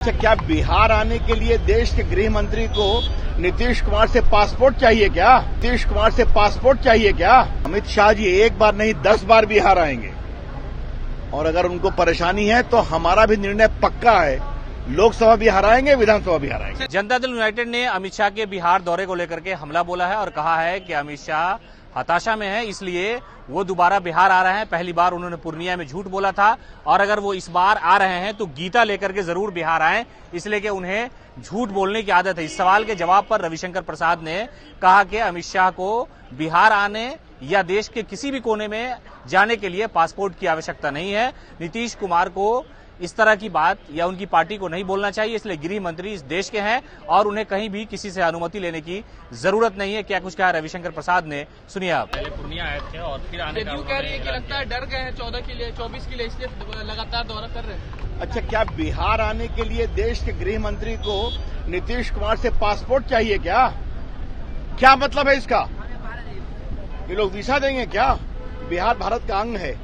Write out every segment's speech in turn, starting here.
अच्छा, क्या बिहार आने के लिए देश के गृह मंत्री को नीतीश कुमार से पासपोर्ट चाहिए क्या? नीतीश कुमार से पासपोर्ट चाहिए क्या? अमित शाह जी एक बार नहीं 10 बार बिहार आएंगे और अगर उनको परेशानी है तो हमारा भी निर्णय पक्का है। लोकसभा बिहार आएंगे, विधानसभा बिहार आएंगे। जनता दल यूनाइटेड ने अमित शाह के बिहार दौरे को लेकर के हमला बोला है और कहा है कि अमित शाह हताशा में है, इसलिए वो दोबारा बिहार आ रहे हैं। पहली बार उन्होंने पूर्णिया में झूठ बोला था और अगर वो इस बार आ रहे हैं तो गीता लेकर के जरूर बिहार आएं, इसलिए कि उन्हें झूठ बोलने की आदत है। इस सवाल के जवाब पर रविशंकर प्रसाद ने कहा कि अमित शाह को बिहार आने या देश के किसी भी कोने में जाने के लिए पासपोर्ट की आवश्यकता नहीं है। नीतीश कुमार को इस तरह की बात या उनकी पार्टी को नहीं बोलना चाहिए, इसलिए गृह मंत्री इस देश के हैं और उन्हें कहीं भी किसी से अनुमति लेने की जरूरत नहीं है। क्या कुछ कहा रविशंकर प्रसाद ने, सुनिए आप। पहले पूर्णिया आए थे और फिर आने का कह रही है कि लगता है डर गए हैं 14 के लिए 24 के लिए, इसलिए लगातार दौरा कर रहे हैं। अच्छा, क्या बिहार आने के लिए देश के गृह मंत्री को नीतीश कुमार से पासपोर्ट चाहिए क्या? क्या मतलब है इसका? ये लोग वीजा देंगे क्या? बिहार भारत का अंग है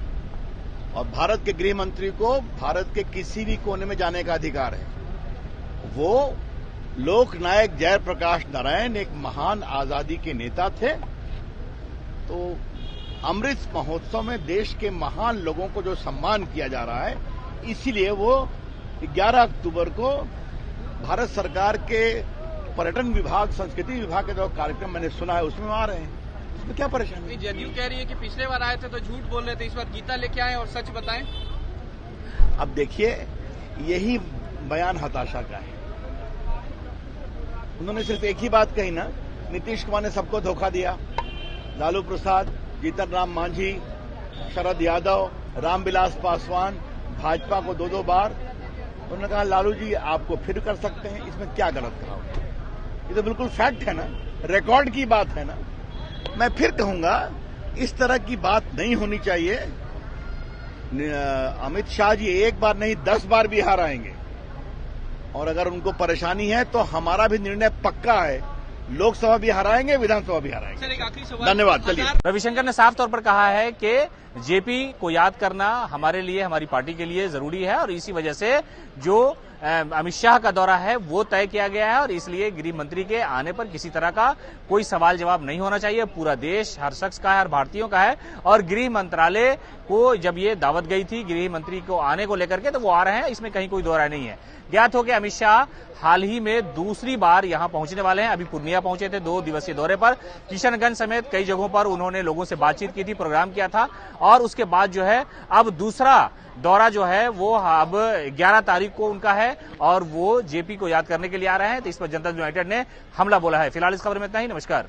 और भारत के गृह मंत्री को भारत के किसी भी कोने में जाने का अधिकार है। वो लोकनायक जयप्रकाश नारायण एक महान आजादी के नेता थे। तो अमृत महोत्सव में देश के महान लोगों को जो सम्मान किया जा रहा है, इसीलिए वो 11 अक्टूबर को भारत सरकार के पर्यटन विभाग, संस्कृति विभाग के जो कार्यक्रम मैंने सुना है उसमें आ रहे हैं। इसमें क्या परेशानी है? जदयू कह रही है कि पिछले बार आए थे तो झूठ बोल रहे थे, इस बार गीता लेके आए और सच बताएं। अब देखिए, यही बयान हताशा का है। उन्होंने सिर्फ एक ही बात कही ना, नीतीश कुमार ने सबको धोखा दिया। लालू प्रसाद, जीतन राम मांझी, शरद यादव, रामविलास पासवान, भाजपा को 2-2 बार। उन्होंने कहा लालू जी आपको फिर कर सकते हैं, इसमें क्या गलत कहा? ये तो बिल्कुल फैक्ट है ना, रिकॉर्ड की बात है ना। मैं फिर कहूंगा, इस तरह की बात नहीं होनी चाहिए। अमित शाह जी एक बार नहीं 10 बार बिहार आएंगे और अगर उनको परेशानी है तो हमारा भी निर्णय पक्का है। लोकसभा बिहार आएंगे, विधानसभा बिहार आएंगे। सर, एक आखिरी सवाल। धन्यवाद। चलिए, रविशंकर ने साफ तौर पर कहा है कि जेपी को याद करना हमारे लिए, हमारी पार्टी के लिए जरूरी है और इसी वजह से जो अमित शाह का दौरा है वो तय किया गया है और इसलिए गृह मंत्री के आने पर किसी तरह का कोई सवाल जवाब नहीं होना चाहिए। पूरा देश हर शख्स का है, हर भारतीयों का है और गृह मंत्रालय को जब ये दावत गई थी गृह मंत्री को आने को लेकर के, तो वो आ रहे हैं, इसमें कहीं कोई दो राय नहीं है। ज्ञात हो कि अमित शाह हाल ही में दूसरी बार यहां पहुंचने वाले हैं। अभी पूर्णिया पहुंचे थे 2 दिवसीय दौरे पर। किशनगंज समेत कई जगहों पर उन्होंने लोगों से बातचीत की थी, प्रोग्राम किया था और उसके बाद जो है अब दूसरा दौरा जो है वो अब 11 तारीख को उनका है और वो जेपी को याद करने के लिए आ रहे हैं। तो इस पर जनता दल यूनाइटेड ने हमला बोला है। फिलहाल इस खबर में इतना ही। नमस्कार।